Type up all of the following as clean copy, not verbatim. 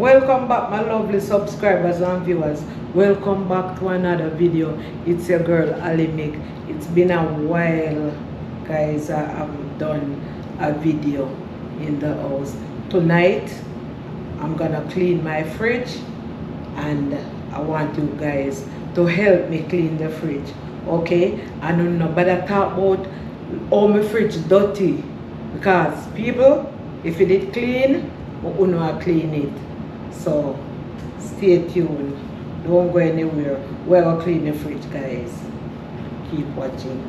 Welcome back, my lovely subscribers and viewers. Welcome back to another video. It's your girl Alimik. It's been a while, guys. I haven't done a video in the house. Tonight I'm gonna clean my fridge, and I want you guys to help me clean the fridge. Okay? I don't know, but I talk about all my fridge dirty, because people, if you did clean, you know clean it. So stay tuned. Don't go anywhere. We're gonna clean the fridge, guys. Keep watching.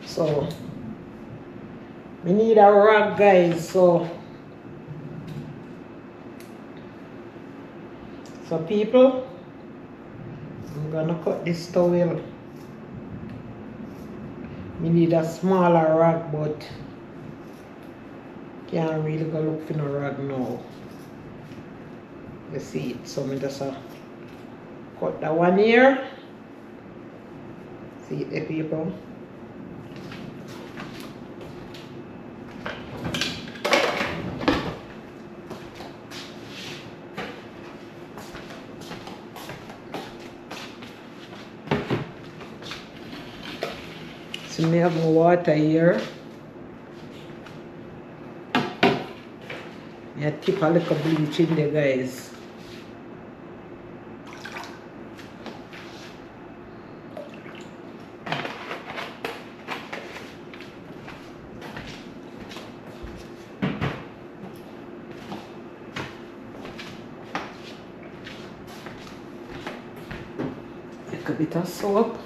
So we need a rag, guys. So people, I'm gonna cut this towel. We need a smaller rag, but can't really go look for no rag now. You see it, so I just cut that one here. See it there, people. So I have my water here. I tip a little bleach in there, guys. Take a bit of soap.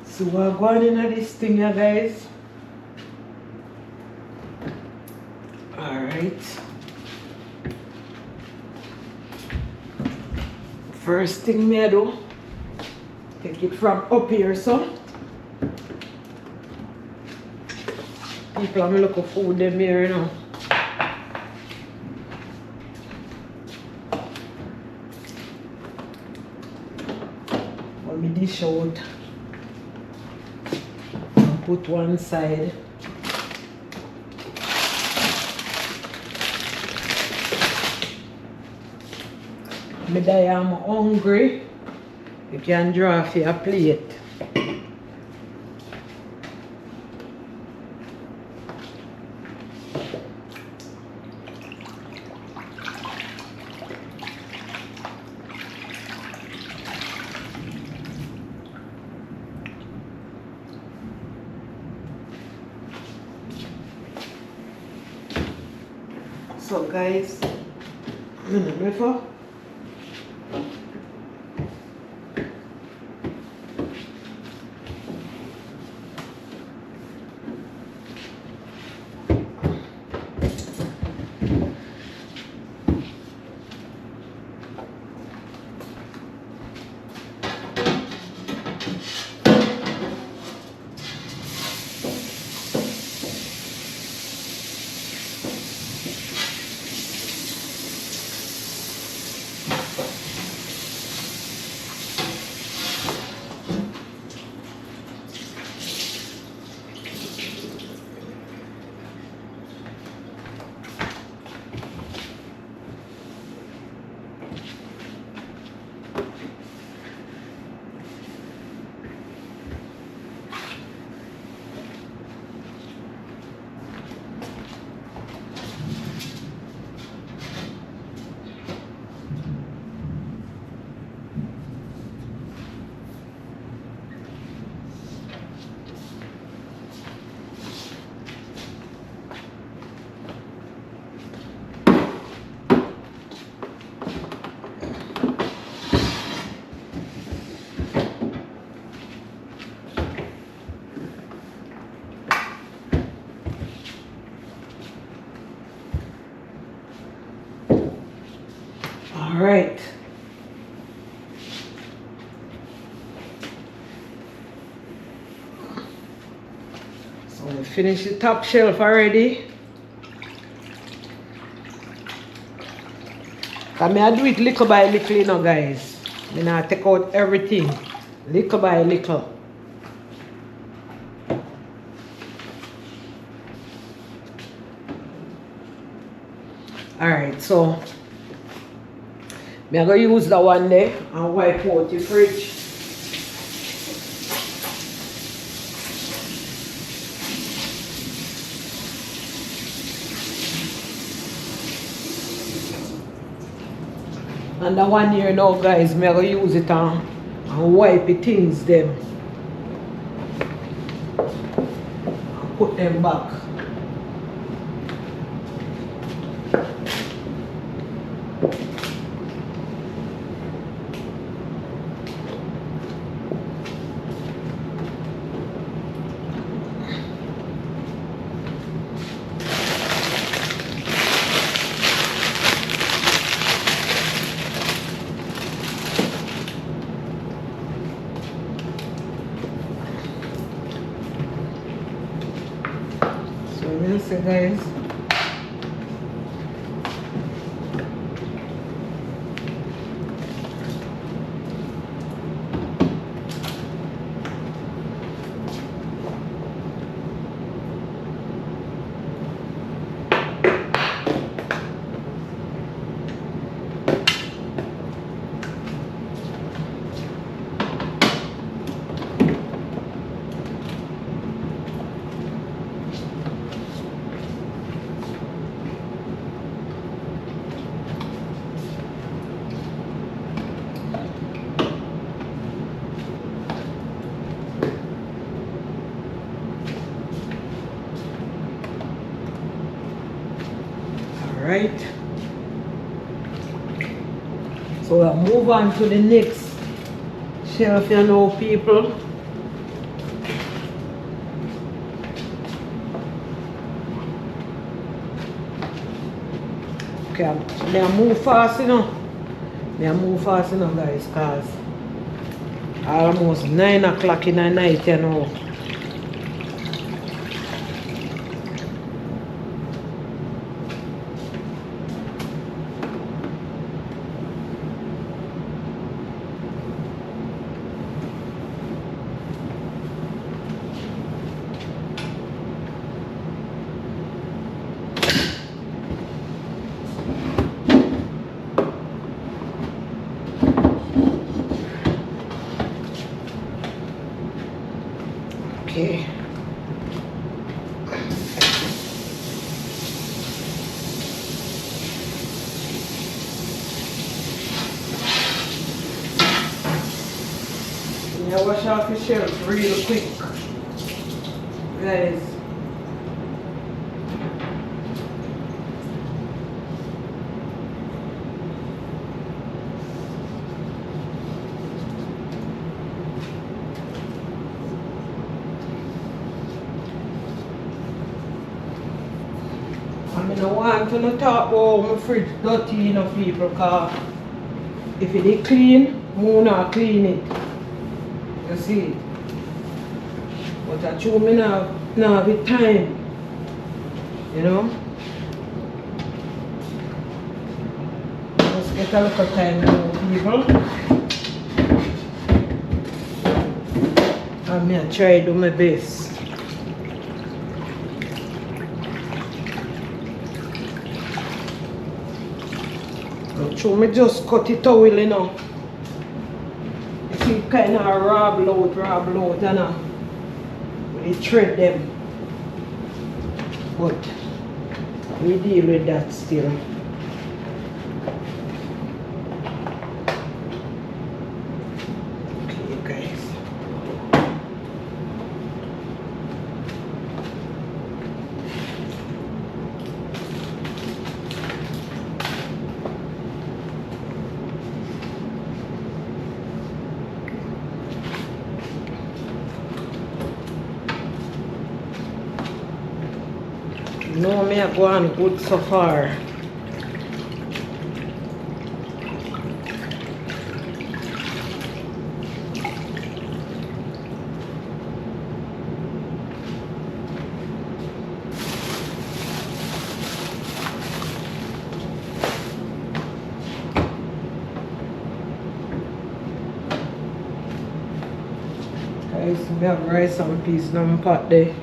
So we're going into this thing here, guys. Alright. First thing me I do, take it from up here, so. People have a look of food them here, you know. Let me dish out. Put one side. Me die I'm hungry. You can draw for your plate. So guys, I'm gonna before. I finished the top shelf already. I do it little by little, you know, guys. I take out everything little by little. Alright, so I'm going to use that one there and wipe out the fridge. And the one here now, guys, I'm going to use it and wipe the things them. And put them back. So guys, right, so I'll move on to the next shelf, you know, people. Okay, I move fast, you know. I move fast, you know, guys, because almost 9 o'clock in the night, you know. Okay. Yeah, wash off your shelf real quick, guys. I don't want to talk about my fridge dirty, you know, people, because if it is clean, I not clean it. You see? But I choose me now have the time, you know? Let's get a little time now, people. And I try to do my best. So me just cut it out, you know. You see, kind of rabble out, you know. We thread them. But we deal with that still. Okay, guys. No, me I go on good so far. Guys, me have rice and peas in my pot there.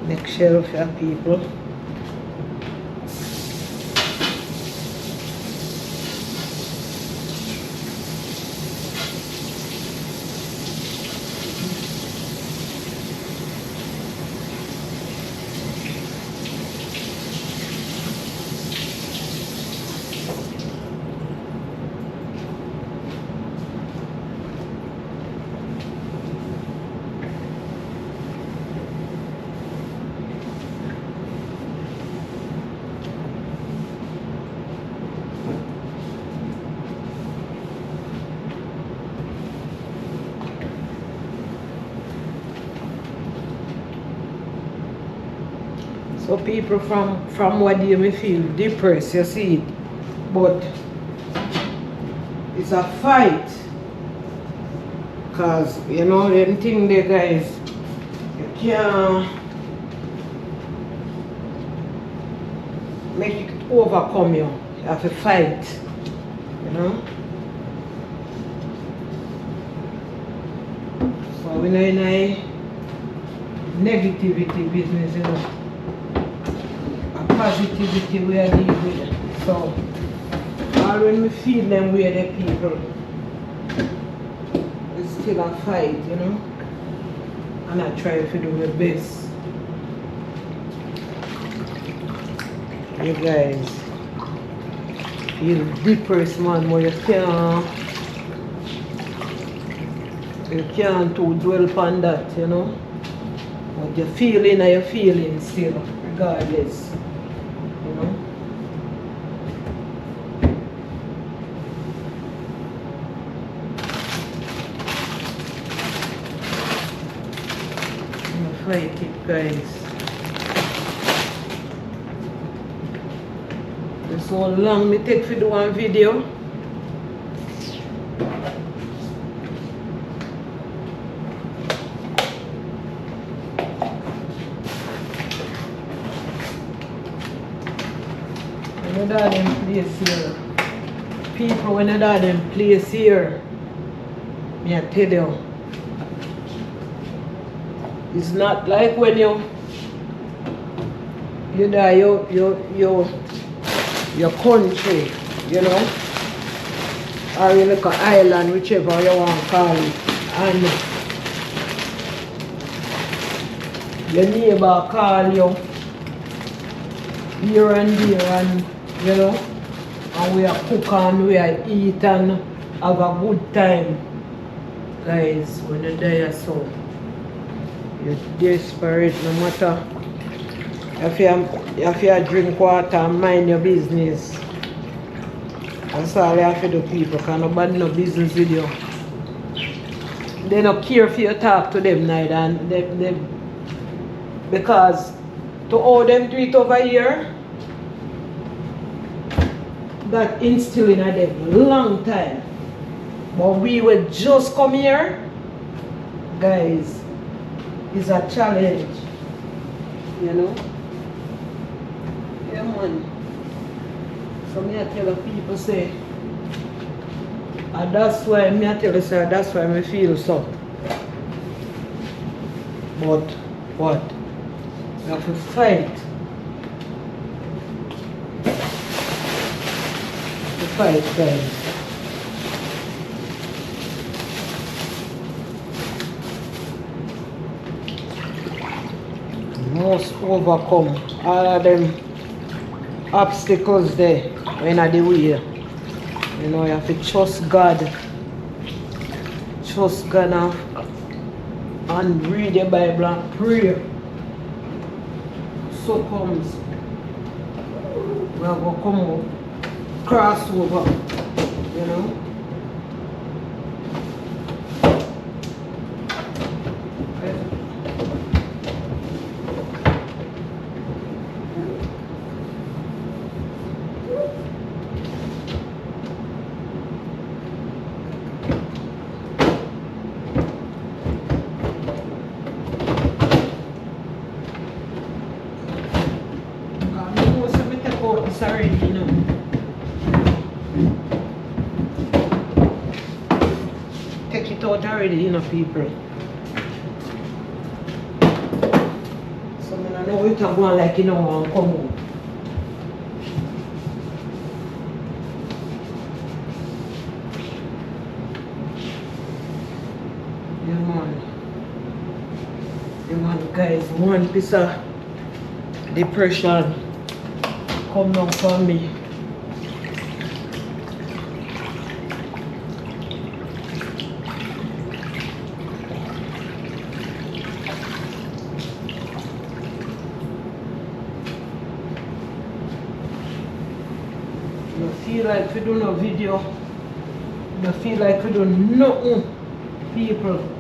Next shelf for people. So people from what day me feel depressed, you see it. But it's a fight. Cause you know them thing there guys, you can't make it overcome you. You have to fight. You know? So we're not in a negativity business, you know. Positivity we are dealing with. So all when we feel them way the people, it's still a fight, you know. And I try to do my best. You guys feel depressed man, but you can't too dwell upon that, you know. But you're feeling still, regardless. Fight it guys. It's so long me take to do one video. When I them place here, people when I them place here, me I tell you. It's not like when you die your country, you know, or you like an island, whichever you want to call it, and your neighbor call you here and there, and you know, and we are cook and we are eat and have a good time, guys. When you die so. You're desperate no matter if you drink water and mind your business. That's all you have to do, people, because nobody no business with you. They don't care if you talk to them neither, and they because to owe them to it over here, that instilling at them long time. But we will just come here, guys. It's a challenge, you know. Yeah, man. So me I tell the people say, and that's why me I tell you say that's why I feel so. But what? We have to fight. To fight, guys. must overcome all of them obstacles there when I the way. You know, you have to trust God. Trust God and read the Bible and pray. So comes we are going to come up, cross over, you know. Sorry, you know. Take it out already, you know, people. So I know it are going like, you know, and come out. Yeah, man, guys, one piece of depression come down from me. You feel like we do no video. You feel like we do nothing, people.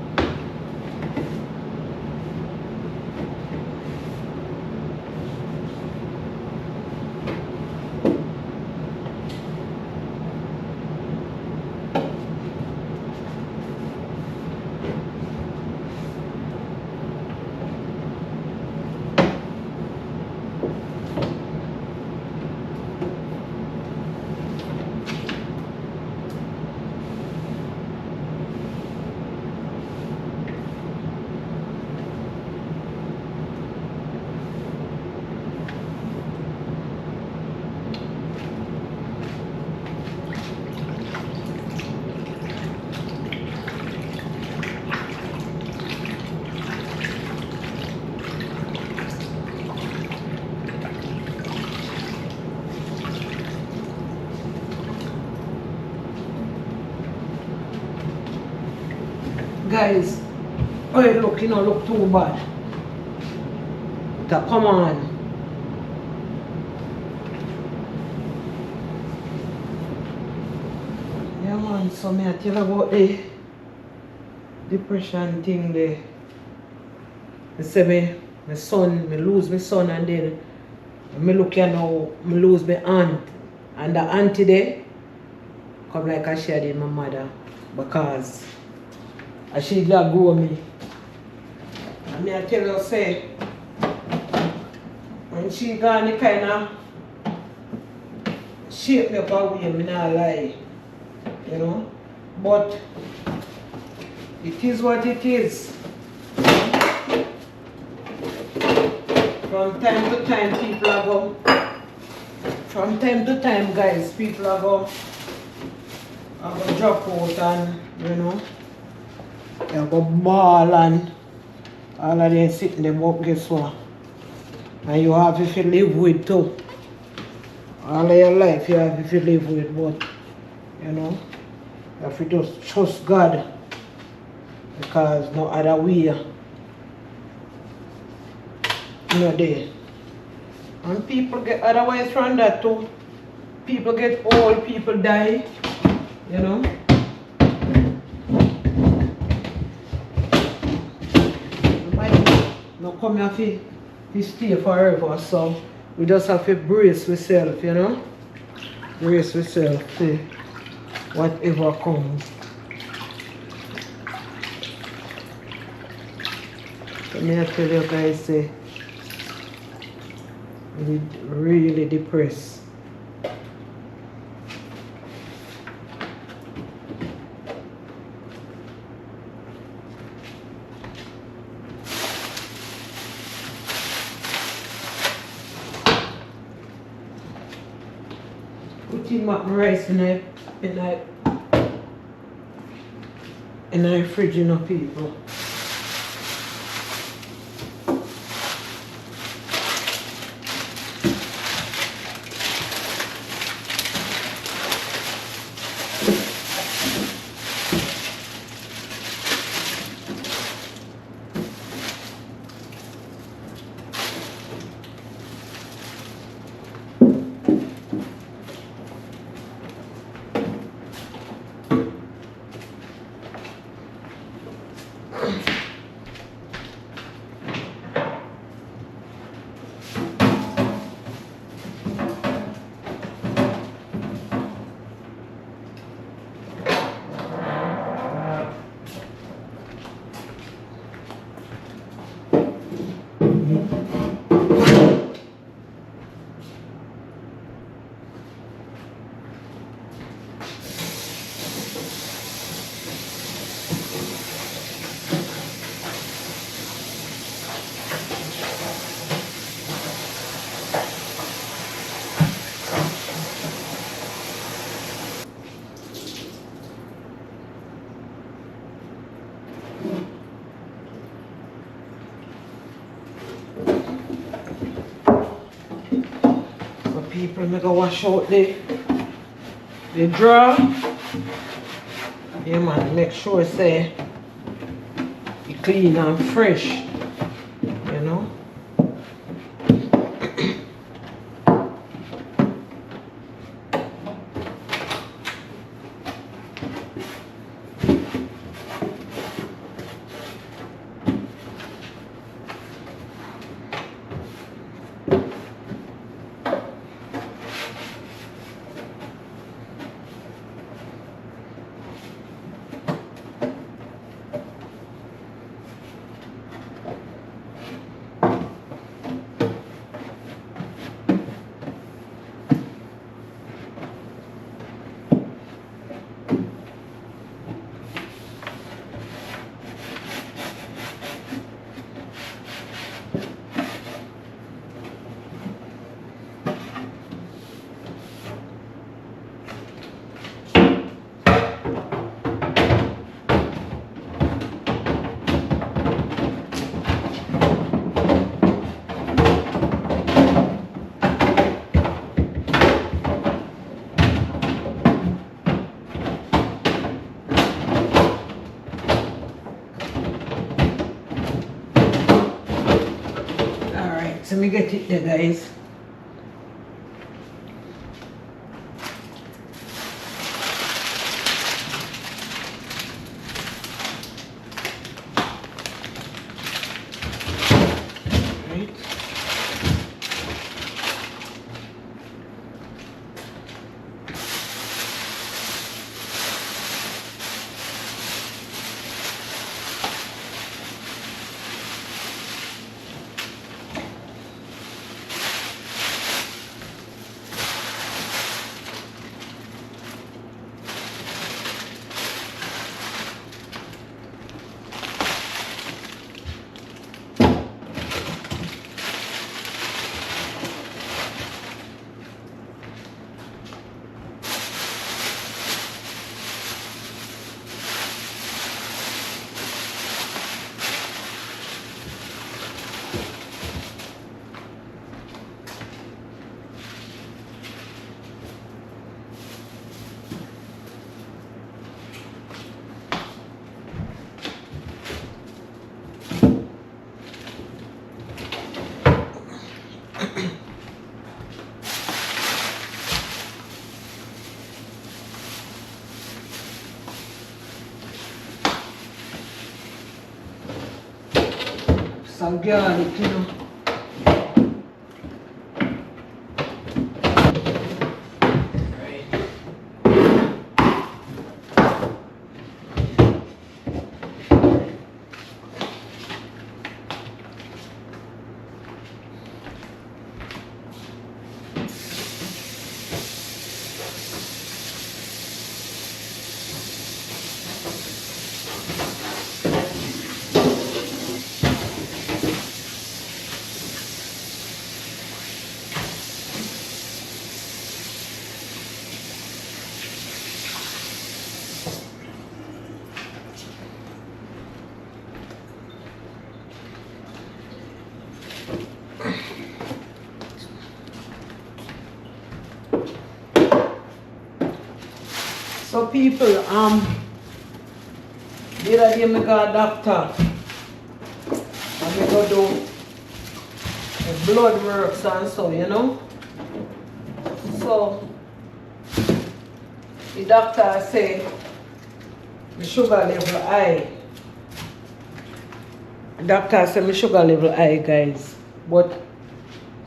Guys, oh look, you know, look too bad. Come on. Yeah man, so me I tell you about the depression thing there. I say my son, me lose my son and then me look here now, me lose my aunt. And the auntie there come like I shared in my mother because she glad grow me. And me I tell her say when she gone it kinda shape me up a way, me not lie. You know? But it is what it is. From time to time people are go. From time to time guys, people are go drop out and you know. You go ball and all of them sitting there, but guess what? And you have to live with too. All of your life you have to live with, but you know, you have to just trust God because no other way you know there. And people get otherwise from that too. People get old, people die, you know. Come here to stay forever, so we just have to brace ourselves, you know? Brace ourselves to whatever comes. So me I tell you guys, say, we really depressed. Putting my rice in the fridge, you know, people. people, I'm gonna wash out the drawer. Yeah man, make sure say it clean and fresh, you know. So me get it there, guys. Right. Some garlic, you know. So people, the other day I got a doctor and I go do the blood works and so, you know. So the doctor say my sugar level high. The doctor say my sugar level high, guys. But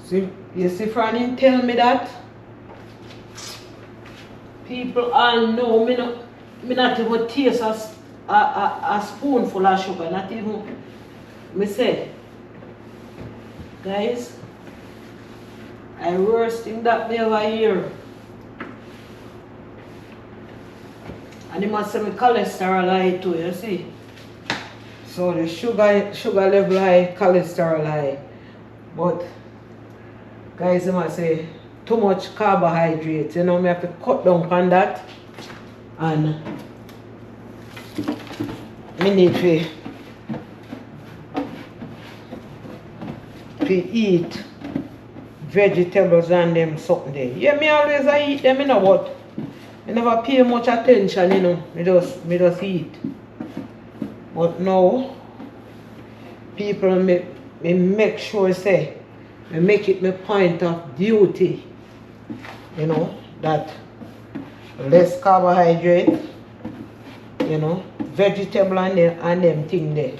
see, you see Franny tell me that people all know me not even taste a spoonful of sugar, not even me say. Guys, I worst thing that me ever hear. And he must say my cholesterol high too, you see. So the sugar level high, cholesterol high. But guys, I must say too much carbohydrates, you know, me have to cut down on that. And me need to eat vegetables and them something there. Yeah, me always I eat them, you know what? I never pay much attention, you know. Me just eat. But now people make sure say me make it my point of duty, you know, that less carbohydrate, you know, vegetable and them thing there.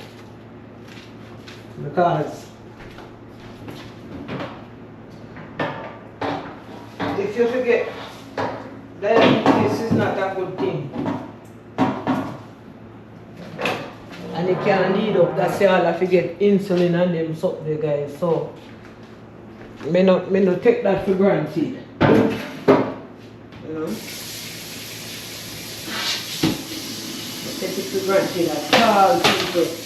Because if you forget, then this is not a good thing. And it can lead up, that's all I forget insulin and them something guys. So me not take that for granted. You know? I take it for granted at all people.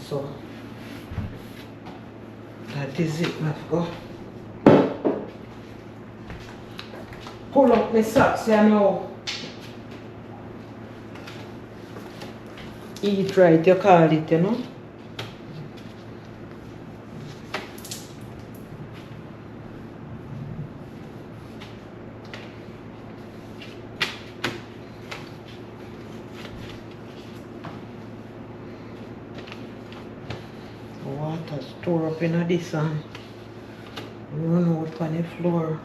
So that is it, let's go. Pull up my socks here now. Eat right, you call it, you know. Water store up in this and run out on the floor.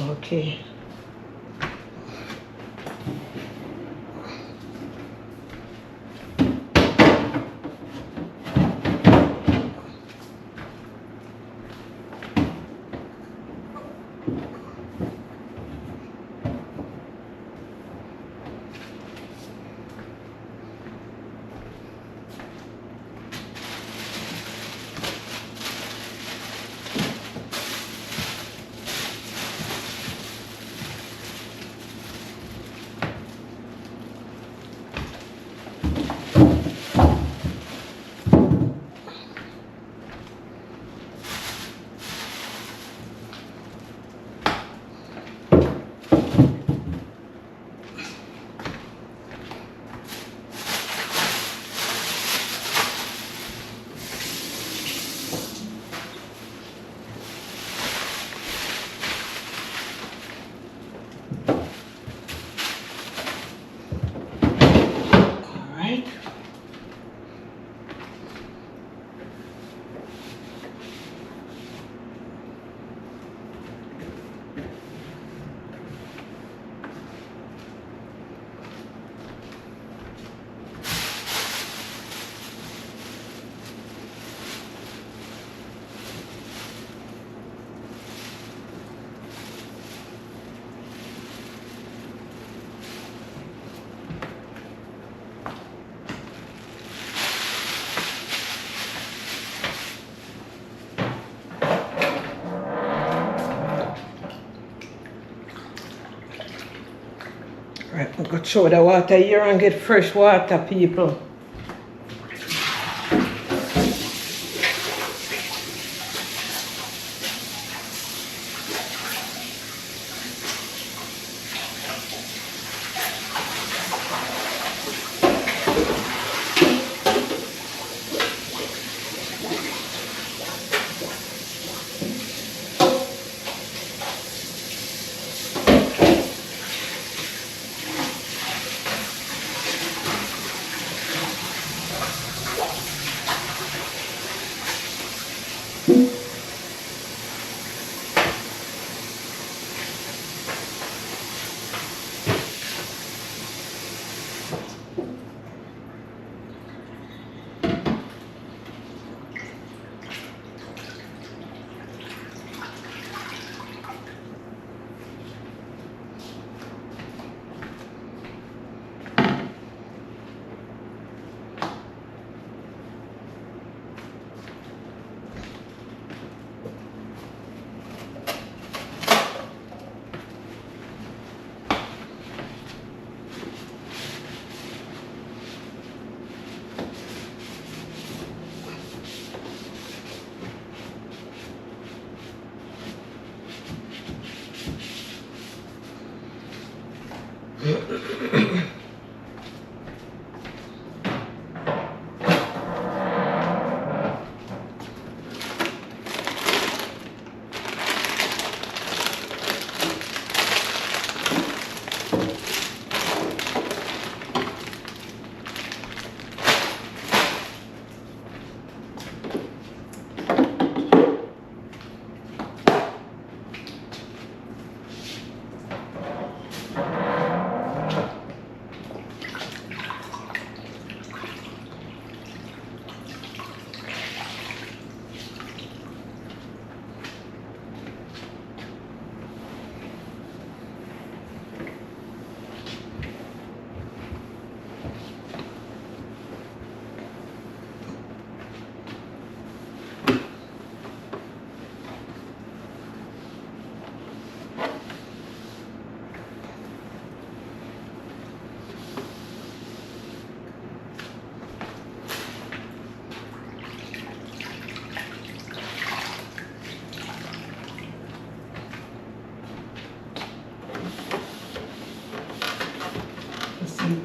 Okay. throw the water here and get fresh water, people.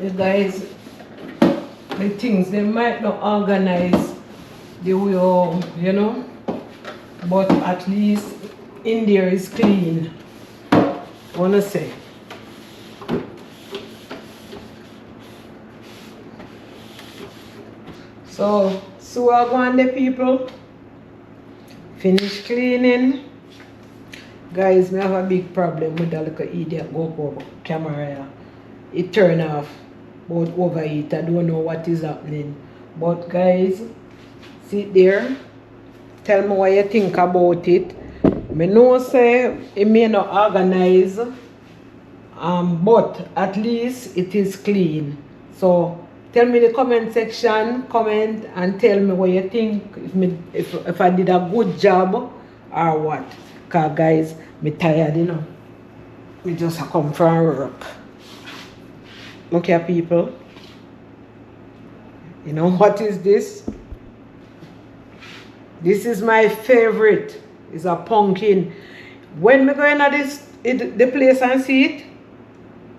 The guys, the things they might not organize the way, you know, but at least in there is clean. I wanna say. So I go on the people. Finish cleaning. Guys, I have a big problem with that little idiot GoPro camera. It turned off, but overheat. I don't know what is happening. But guys, sit there. Tell me what you think about it. I know say it may not organize, but at least it is clean. So tell me in the comment section, comment and tell me what you think, if I did a good job or what. Because guys, I'm tired, you know. I just come from work. Okay, people. You know what is this? This is my favorite. It's a pumpkin. When I go in the place and see it,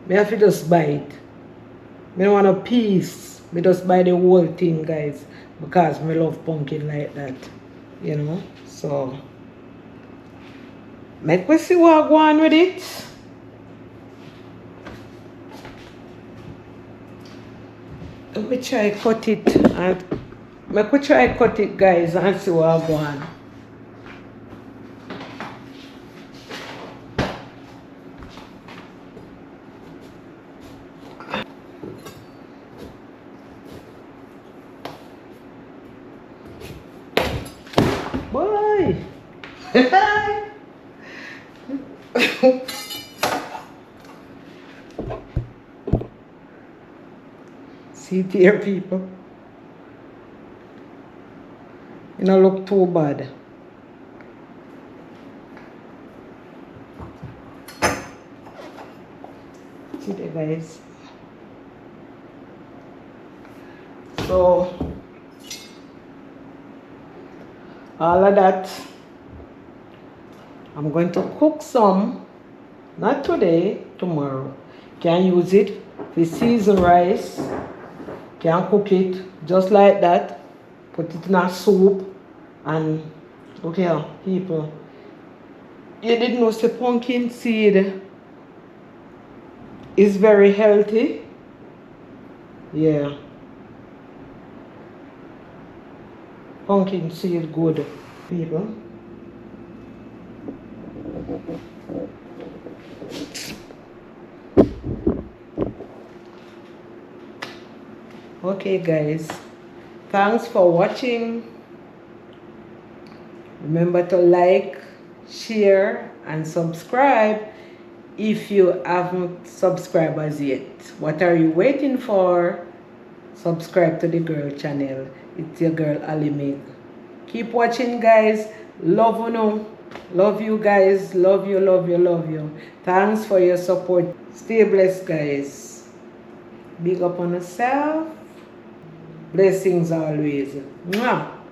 I have to just buy it. I don't want a piece. I just buy the whole thing, guys. Because I love pumpkin like that. You know? So, make me see what I go on with it. Let me try cut it. Make me try cut it, guys, and see what I go on. Boy! See it here, people. It don't look too bad. See there, guys. So all of that, I'm going to cook some, not today, tomorrow. Can use it for seasoned rice. Can cook it just like that. Put it in a soup. And look here, people. You didn't know the pumpkin seed is very healthy. Yeah. Pumpkin seed good, people. Okay guys, thanks for watching. Remember to like, share and subscribe if you haven't subscribed as yet. What are you waiting for? Subscribe to the girl channel. It's your girl Ali Make. Keep watching guys. Love you know. Love you guys. Love you, love you, love you. Thanks for your support. Stay blessed guys. Big up on yourself. Blessings always. Mwah.